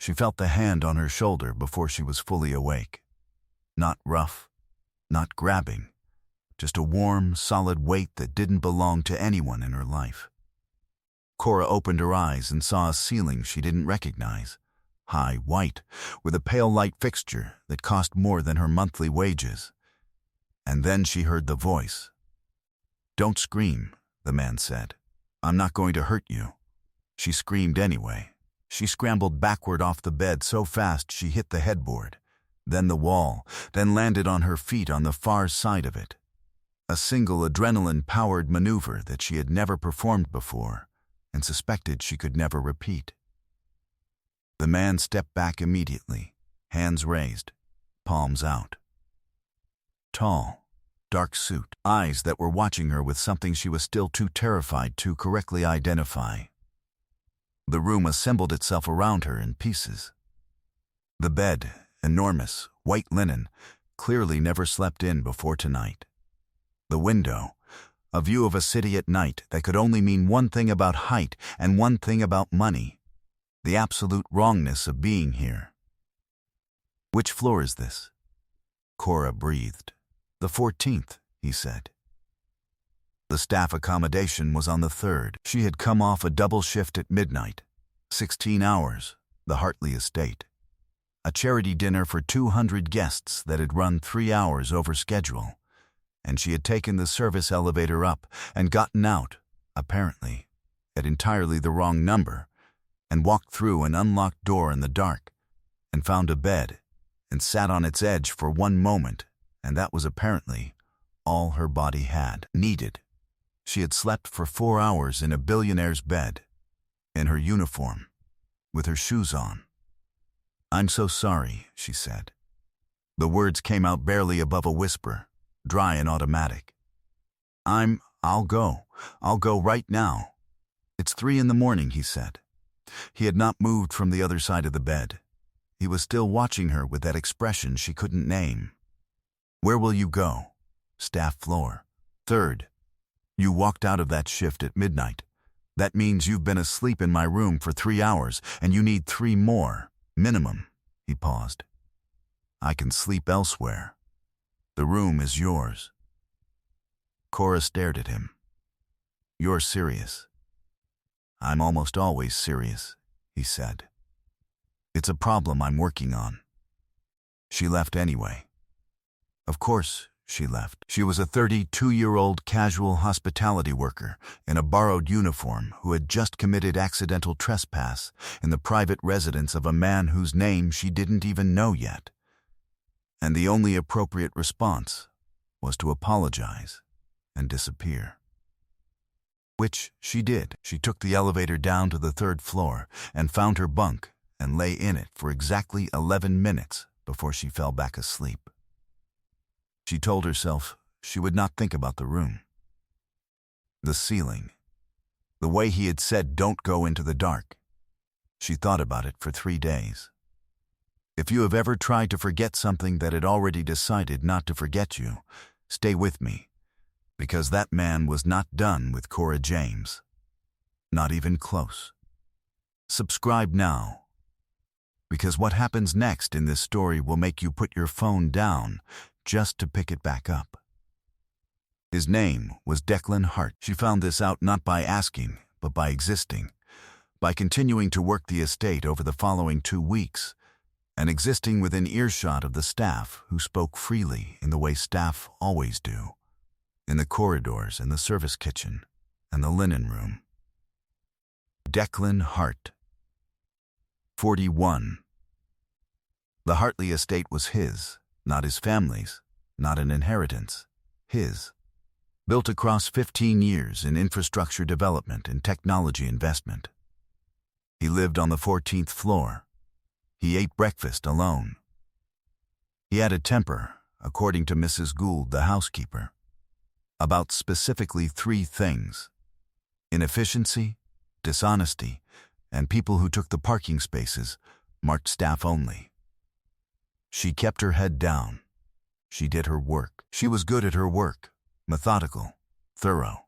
She felt the hand on her shoulder before she was fully awake. Not rough, not grabbing, just a warm, solid weight that didn't belong to anyone in her life. Cora opened her eyes and saw a ceiling she didn't recognize, high, white, with a pale light fixture that cost more than her monthly wages. And then she heard the voice. "Don't scream," the man said. "I'm not going to hurt you." She screamed anyway. She scrambled backward off the bed so fast she hit the headboard, then the wall, then landed on her feet on the far side of it. A single adrenaline-powered maneuver that she had never performed before and suspected she could never repeat. The man stepped back immediately, hands raised, palms out. Tall, dark suit, eyes that were watching her with something she was still too terrified to correctly identify. The room assembled itself around her in pieces. The bed, enormous, white linen, clearly never slept in before tonight. The window, a view of a city at night that could only mean one thing about height and one thing about money, the absolute wrongness of being here. "Which floor is this?" Cora breathed. "The 14th, he said. The staff accommodation was on the 3rd. She had come off a double shift at midnight, 16 hours, the Hartley estate. A charity dinner for 200 guests that had run 3 hours over schedule, and she had taken the service elevator up and gotten out, apparently, at entirely the wrong number, and walked through an unlocked door in the dark, and found a bed, and sat on its edge for one moment, and that was apparently all her body needed. She had slept for 4 hours in a billionaire's bed, in her uniform, with her shoes on. "I'm so sorry," she said. The words came out barely above a whisper, dry and automatic. I'll go right now." "It's 3 in the morning, he said. He had not moved from the other side of the bed. He was still watching her with that expression she couldn't name. "Where will you go?" "Staff floor. 3rd. You walked out of that shift at midnight. That means you've been asleep in my room for 3 hours, and you need 3 more, minimum." He paused. "I can sleep elsewhere. The room is yours." Cora stared at him. "You're serious." "I'm almost always serious," he said. "It's a problem I'm working on." She left anyway. Of course, she left. She was a 32-year-old casual hospitality worker in a borrowed uniform who had just committed accidental trespass in the private residence of a man whose name she didn't even know yet. And the only appropriate response was to apologize and disappear. Which she did. She took the elevator down to the 3rd floor and found her bunk and lay in it for exactly 11 minutes before she fell back asleep. She told herself she would not think about the room. The ceiling. The way he had said don't go into the dark. She thought about it for 3 days. If you have ever tried to forget something that had already decided not to forget you, stay with me, because that man was not done with Cora James. Not even close. Subscribe now, because what happens next in this story will make you put your phone down just to pick it back up. His name was Declan Hart. She found this out not by asking, but by existing, by continuing to work the estate over the following 2 weeks, and existing within earshot of the staff who spoke freely in the way staff always do, in the corridors and the service kitchen and the linen room. Declan Hart. 41. The Hartley estate was his, not his family's, not an inheritance, his. Built across 15 years in infrastructure development and technology investment. He lived on the 14th floor. He ate breakfast alone. He had a temper, according to Mrs. Gould, the housekeeper, about specifically 3 things: inefficiency, dishonesty, and people who took the parking spaces, marked staff only. She kept her head down. She did her work. She was good at her work, methodical, thorough.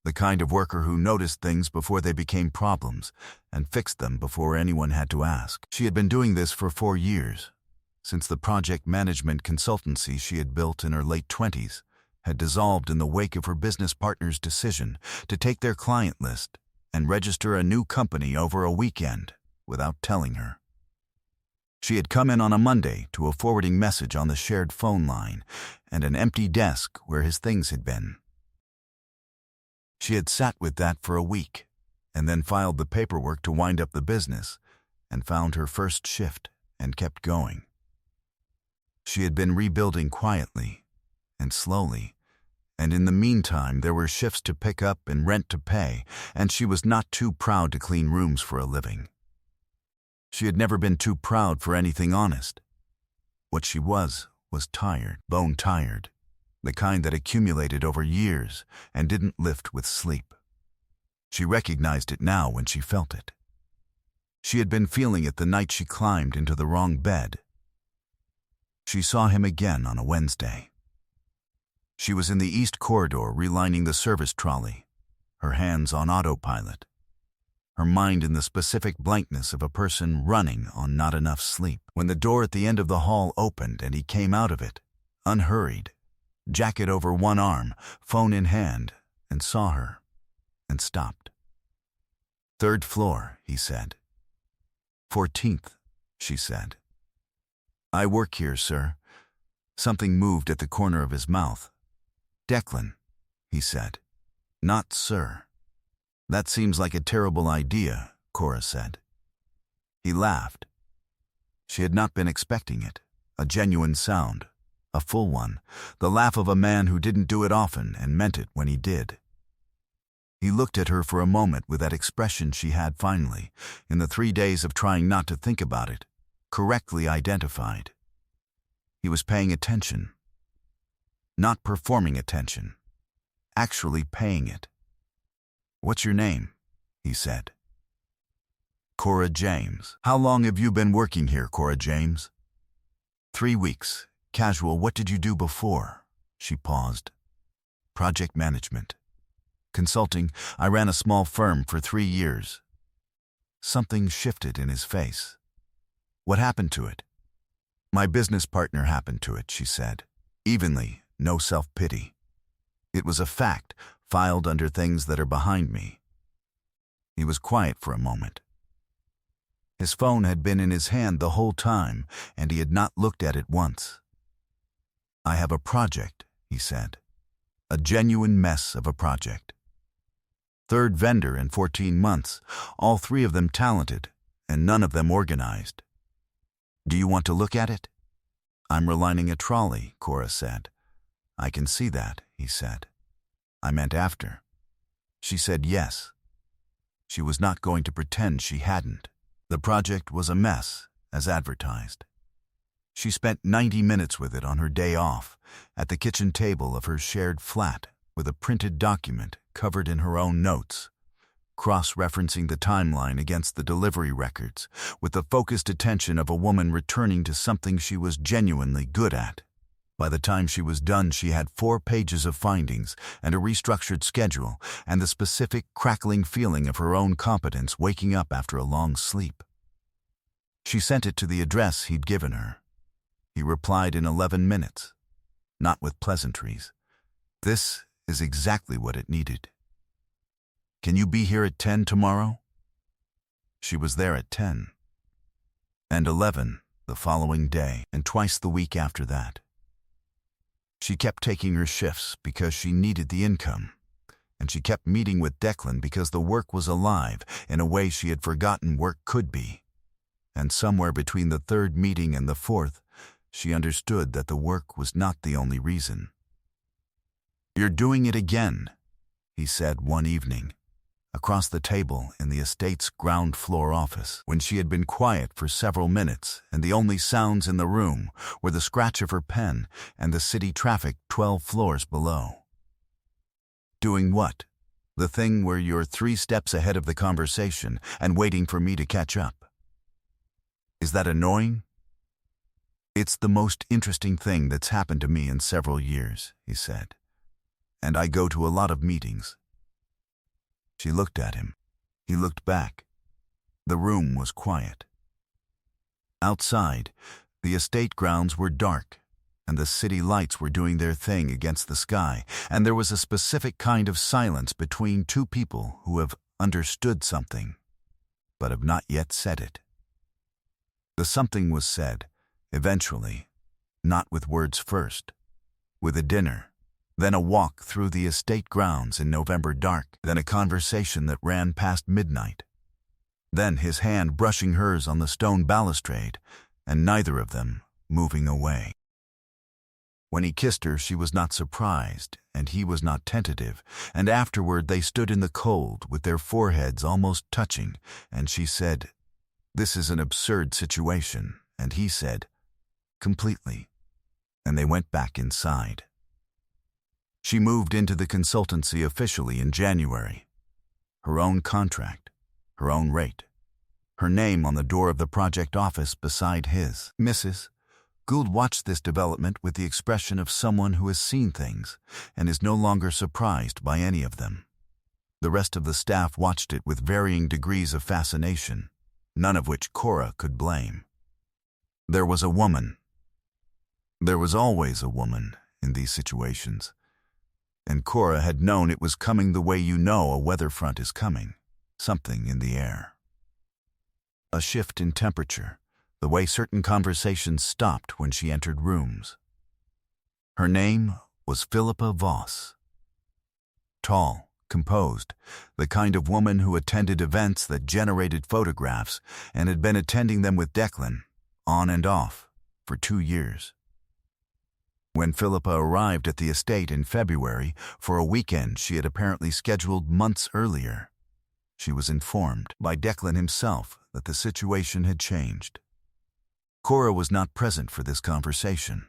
The kind of worker who noticed things before they became problems and fixed them before anyone had to ask. She had been doing this for 4 years, since the project management consultancy she had built in her late 20s had dissolved in the wake of her business partner's decision to take their client list and register a new company over a weekend without telling her. She had come in on a Monday to a forwarding message on the shared phone line and an empty desk where his things had been. She had sat with that for a week and then filed the paperwork to wind up the business and found her first shift and kept going. She had been rebuilding quietly and slowly, and in the meantime there were shifts to pick up and rent to pay, and she was not too proud to clean rooms for a living. She had never been too proud for anything honest. What she was tired, bone tired, the kind that accumulated over years and didn't lift with sleep. She recognized it now when she felt it. She had been feeling it the night she climbed into the wrong bed. She saw him again on a Wednesday. She was in the East Corridor relining the service trolley, her hands on autopilot, her mind in the specific blankness of a person running on not enough sleep, when the door at the end of the hall opened and he came out of it, unhurried, jacket over one arm, phone in hand, and saw her, and stopped. "3rd floor," he said. "14th, she said. "I work here, sir." Something moved at the corner of his mouth. "Declan," he said. "Not sir." "That seems like a terrible idea," Cora said. He laughed. She had not been expecting it. A genuine sound. A full one, the laugh of a man who didn't do it often and meant it when he did. He looked at her for a moment with that expression she had finally, in the 3 days of trying not to think about it, correctly identified. He was paying attention. Not performing attention. Actually paying it. "What's your name?" he said. "Cora James." "How long have you been working here, Cora James?" 3 weeks. "Casual. What did you do before?" She paused. "Project management. Consulting. I ran a small firm for 3 years. Something shifted in his face. "What happened to it?" "My business partner happened to it," she said. Evenly, no self-pity. "It was a fact, filed under things that are behind me." He was quiet for a moment. His phone had been in his hand the whole time, and he had not looked at it once. "I have a project," he said. "A genuine mess of a project. 3rd vendor in 14 months, all 3 of them talented, and none of them organized. Do you want to look at it?" "I'm relining a trolley," Cora said. "I can see that," he said. "I meant after." She said yes. She was not going to pretend she hadn't. The project was a mess, as advertised. She spent 90 minutes with it on her day off, at the kitchen table of her shared flat, with a printed document covered in her own notes, cross-referencing the timeline against the delivery records, with the focused attention of a woman returning to something she was genuinely good at. By the time she was done, she had 4 pages of findings and a restructured schedule and the specific crackling feeling of her own competence waking up after a long sleep. She sent it to the address he'd given her. He replied in 11 minutes, not with pleasantries. "This is exactly what it needed. Can you be here at 10 tomorrow?" She was there at 10. And 11 the following day, and twice the week after that. She kept taking her shifts because she needed the income, and she kept meeting with Declan because the work was alive in a way she had forgotten work could be. And somewhere between the 3rd meeting and the 4th, she understood that the work was not the only reason. "You're doing it again," he said one evening, across the table in the estate's ground floor office, when she had been quiet for several minutes and the only sounds in the room were the scratch of her pen and the city traffic 12 floors below. "Doing what? The thing where you're 3 steps ahead of the conversation and waiting for me to catch up. Is that annoying?" "It's the most interesting thing that's happened to me in several years," he said. "And I go to a lot of meetings. She looked at him. He looked back. The room was quiet. Outside, the estate grounds were dark, and the city lights were doing their thing against the sky, and there was a specific kind of silence between two people who have understood something, but have not yet said it. The something was said, eventually, not with words first, with a dinner, then a walk through the estate grounds in November dark, then a conversation that ran past midnight, then his hand brushing hers on the stone balustrade, and neither of them moving away. When he kissed her, she was not surprised, and he was not tentative, and afterward they stood in the cold with their foreheads almost touching, and she said, "This is an absurd situation," and he said, "Completely," and they went back inside. She moved into the consultancy officially in January. Her own contract, her own rate, her name on the door of the project office beside his. Mrs. Gould watched this development with the expression of someone who has seen things and is no longer surprised by any of them. The rest of the staff watched it with varying degrees of fascination, none of which Cora could blame. There was a woman. There was always a woman in these situations, and Cora had known it was coming the way you know a weather front is coming, something in the air. A shift in temperature, the way certain conversations stopped when she entered rooms. Her name was Philippa Voss. Tall, composed, the kind of woman who attended events that generated photographs and had been attending them with Declan, on and off, for 2 years. When Philippa arrived at the estate in February for a weekend she had apparently scheduled months earlier, she was informed by Declan himself that the situation had changed. Cora was not present for this conversation.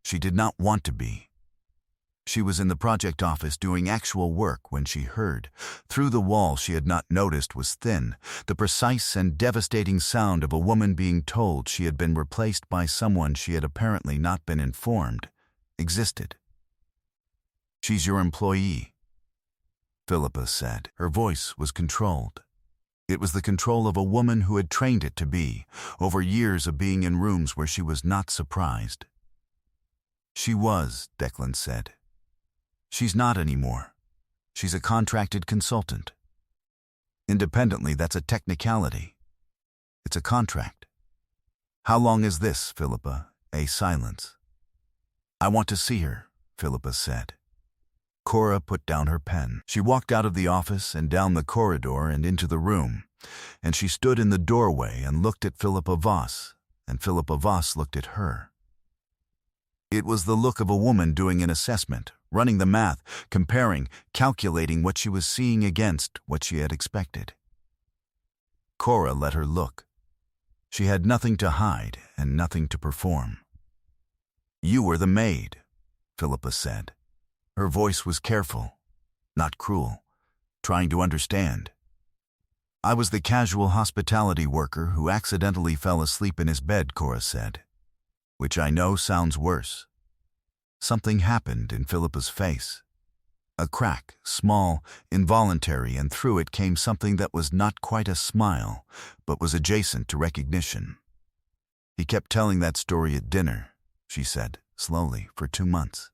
She did not want to be. She was in the project office doing actual work when she heard, through the wall she had not noticed was thin, the precise and devastating sound of a woman being told she had been replaced by someone she had apparently not been informed existed. "She's your employee," Philippa said. Her voice was controlled. It was the control of a woman who had trained it to be, over years of being in rooms where she was not surprised. "She was," Declan said. "She's not anymore. She's a contracted consultant. Independently, that's a technicality. It's a contract." "How long is this, Philippa?" A silence. "I want to see her," Philippa said. Cora put down her pen. She walked out of the office and down the corridor and into the room, and she stood in the doorway and looked at Philippa Voss, and Philippa Voss looked at her. It was the look of a woman doing an assessment, running the math, comparing, calculating what she was seeing against what she had expected. Cora let her look. She had nothing to hide and nothing to perform. "You were the maid," Philippa said. Her voice was careful, not cruel, trying to understand. "I was the casual hospitality worker who accidentally fell asleep in his bed," Cora said, "which I know sounds worse." Something happened in Philippa's face. A crack, small, involuntary, and through it came something that was not quite a smile, but was adjacent to recognition. "He kept telling that story at dinner," she said, slowly, "for 2 months.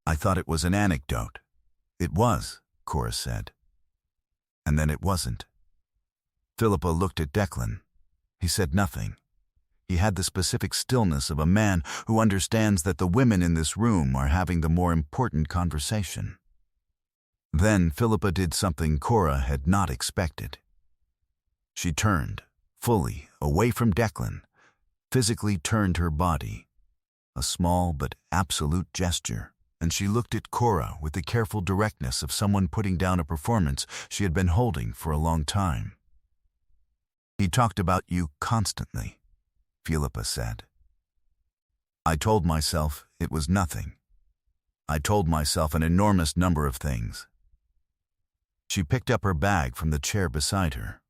I thought it was an anecdote." "It was," Cora said. "And then it wasn't." Philippa looked at Declan. He said nothing. He had the specific stillness of a man who understands that the women in this room are having the more important conversation. Then Philippa did something Cora had not expected. She turned, fully, away from Declan, physically turned her body, a small but absolute gesture, and she looked at Cora with the careful directness of someone putting down a performance she had been holding for a long time. "He talked about you constantly," Philippa said. "I told myself it was nothing. I told myself an enormous number of things." She picked up her bag from the chair beside her.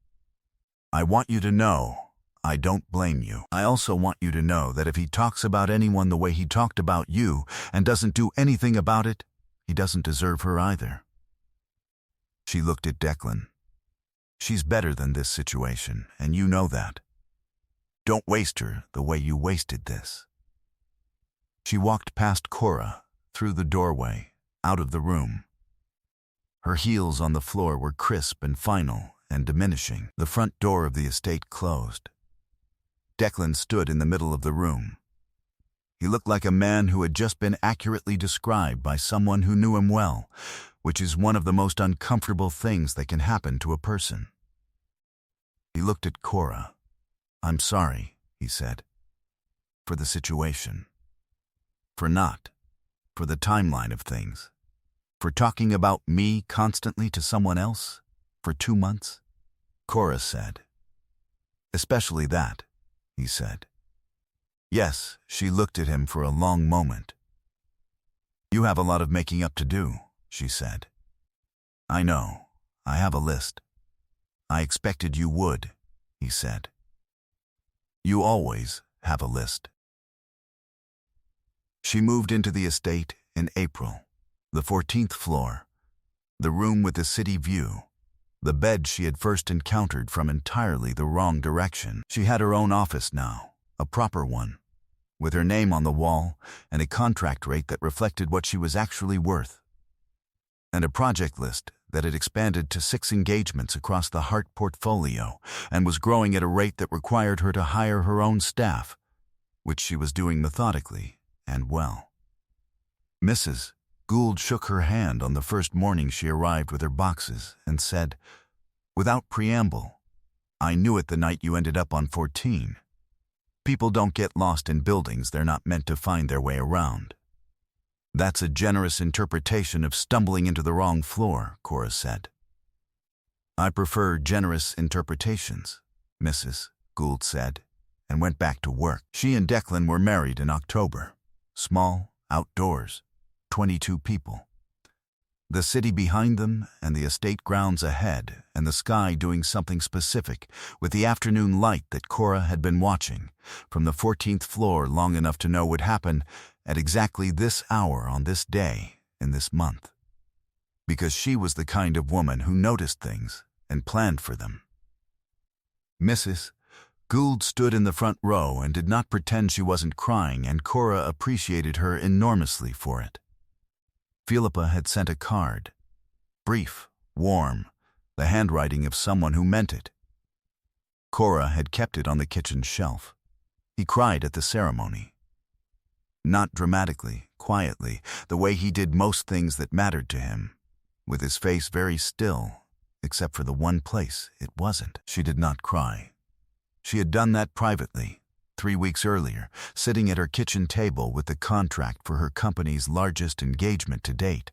"I want you to know, I don't blame you. I also want you to know that if he talks about anyone the way he talked about you and doesn't do anything about it, he doesn't deserve her either." She looked at Declan. She's better than this situation, and you know that. Don't waste her the way you wasted this. She walked past Cora, through the doorway, out of the room. Her heels on the floor were crisp and final and diminishing. The front door of the estate closed. Declan stood in the middle of the room. He looked like a man who had just been accurately described by someone who knew him well, which is one of the most uncomfortable things that can happen to a person. He looked at Cora. "I'm sorry," he said, "for the situation. For the timeline of things. For talking about me constantly to someone else for 2 months." Cora said. "Especially that," he said. Yes, she looked at him for a long moment. "You have a lot of making up to do," she said. "I know. I have a list." "I expected you would," he said. "You always have a list." She moved into the estate in April, the 14th floor, the room with the city view, the bed she had first encountered from entirely the wrong direction. She had her own office now, a proper one, with her name on the wall and a contract rate that reflected what she was actually worth, and a project list that had expanded to 6 engagements across the Hart portfolio and was growing at a rate that required her to hire her own staff, which she was doing methodically and well. Mrs. Gould shook her hand on the first morning she arrived with her boxes and said, without preamble, "I knew it the night you ended up on 14. People don't get lost in buildings they're not meant to find their way around." "That's a generous interpretation of stumbling into the wrong floor," Cora said. "I prefer generous interpretations," Mrs. Gould said, and went back to work. She and Declan were married in October. Small, outdoors, 22 people. The city behind them and the estate grounds ahead, and the sky doing something specific with the afternoon light that Cora had been watching from the 14th floor long enough to know would happen at exactly this hour on this day in this month. Because she was the kind of woman who noticed things and planned for them. Mrs. Gould stood in the front row and did not pretend she wasn't crying, and Cora appreciated her enormously for it. Philippa had sent a card. Brief, warm, the handwriting of someone who meant it. Cora had kept it on the kitchen shelf. He cried at the ceremony. Not dramatically, quietly, the way he did most things that mattered to him, with his face very still, except for the one place it wasn't. She did not cry. She had done that privately, 3 weeks earlier, sitting at her kitchen table with the contract for her company's largest engagement to date,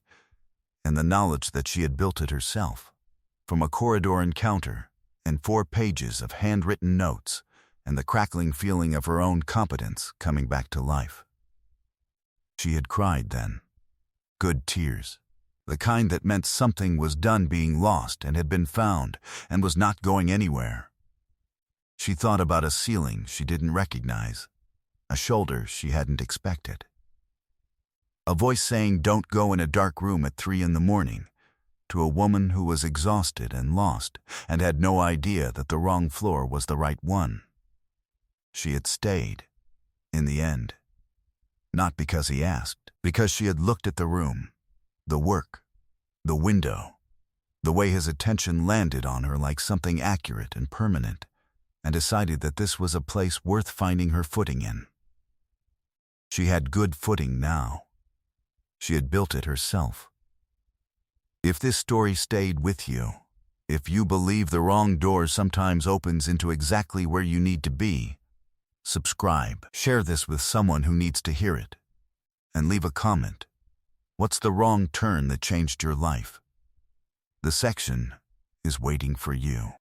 and the knowledge that she had built it herself, from a corridor encounter and 4 pages of handwritten notes, and the crackling feeling of her own competence coming back to life. She had cried then. Good tears. The kind that meant something was done being lost and had been found and was not going anywhere. She thought about a ceiling she didn't recognize, a shoulder she hadn't expected. A voice saying don't go in a dark room at 3 a.m, to a woman who was exhausted and lost and had no idea that the wrong floor was the right one. She had stayed, in the end. Not because he asked, because she had looked at the room, the work, the window, the way his attention landed on her like something accurate and permanent, and decided that this was a place worth finding her footing in. She had good footing now. She had built it herself. If this story stayed with you, if you believe the wrong door sometimes opens into exactly where you need to be, subscribe, share this with someone who needs to hear it, and leave a comment. What's the wrong turn that changed your life? The section is waiting for you.